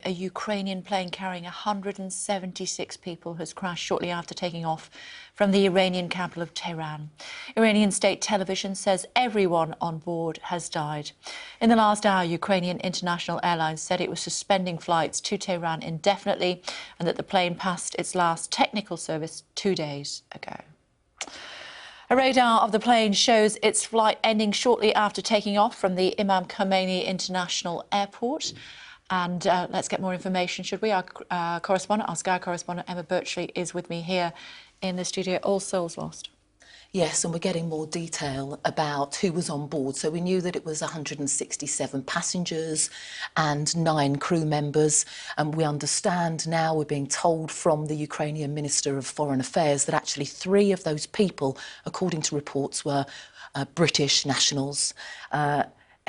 a Ukrainian plane carrying 176 people has crashed shortly after taking off from the Iranian capital of Tehran. Iranian state television says everyone on board has died. In the last hour, Ukrainian International Airlines said it was suspending flights to Tehran indefinitely and that the plane passed its last technical service 2 days ago. A radar of the plane shows its flight ending shortly after taking off from the Imam Khomeini International Airport. And let's get more information, should we? Our correspondent, our Sky correspondent, Emma Birchley, is with me here in the studio. All souls lost. Yes, and we're getting more detail about who was on board. So we knew that it was 167 passengers and 9 crew members. And we understand now, we're being told from the Ukrainian Minister of Foreign Affairs, that actually 3 of those people, according to reports, were British nationals.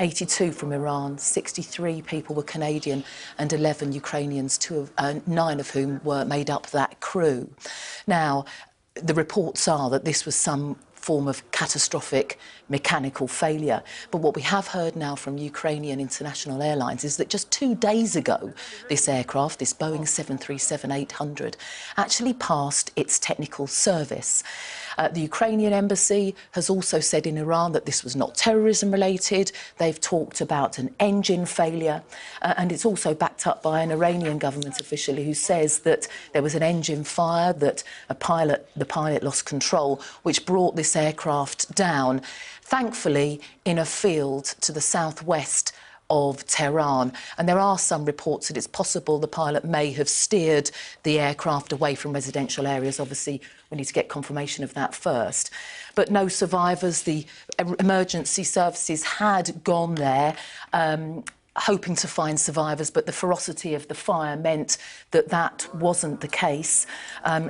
82 from Iran, 63 people were Canadian and 11 Ukrainians, 9 of whom were made up of that crew. Now, the reports are that this was some form of catastrophic mechanical failure. But what we have heard now from Ukrainian International Airlines is that just 2 days ago, this aircraft, this Boeing 737-800, actually passed its technical service. The Ukrainian embassy has also said in Iran that this was not terrorism related. They've talked about an engine failure, and it's also backed up by an Iranian government official who says that there was an engine fire, that the pilot lost control, which brought this aircraft down, thankfully in a field to the southwest of Tehran. And there are some reports that it's possible the pilot may have steered the aircraft away from residential areas. Obviously, we need to get confirmation of that first. But no survivors. The emergency services had gone there, hoping to find survivors, but the ferocity of the fire meant that that wasn't the case.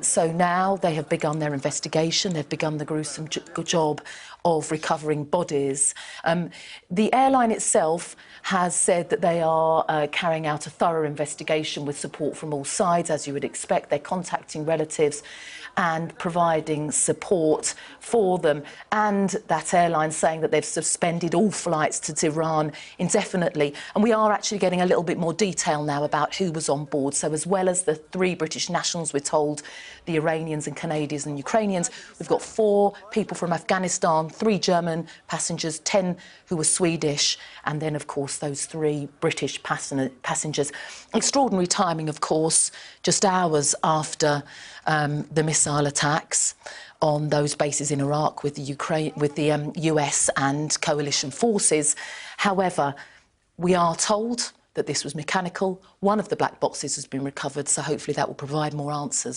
So now they have begun their investigation. They've begun the gruesome job of recovering bodies. The airline itself has said that they are carrying out a thorough investigation with support from all sides, as you would expect. They're contacting relatives and providing support for them. And that airline saying that they've suspended all flights to Tehran indefinitely. And we are actually getting a little bit more detail now about who was on board. So as well as the 3 British nationals, we're told, the Iranians and Canadians and Ukrainians, we've got 4 people from Afghanistan, 3 German passengers, 10 who were Swedish, and then, of course, those 3 British passengers. Extraordinary timing, of course, just hours after the missile attacks on those bases in Iraq with the US and coalition forces. However, we are told that this was mechanical. One of the black boxes has been recovered, so hopefully that will provide more answers.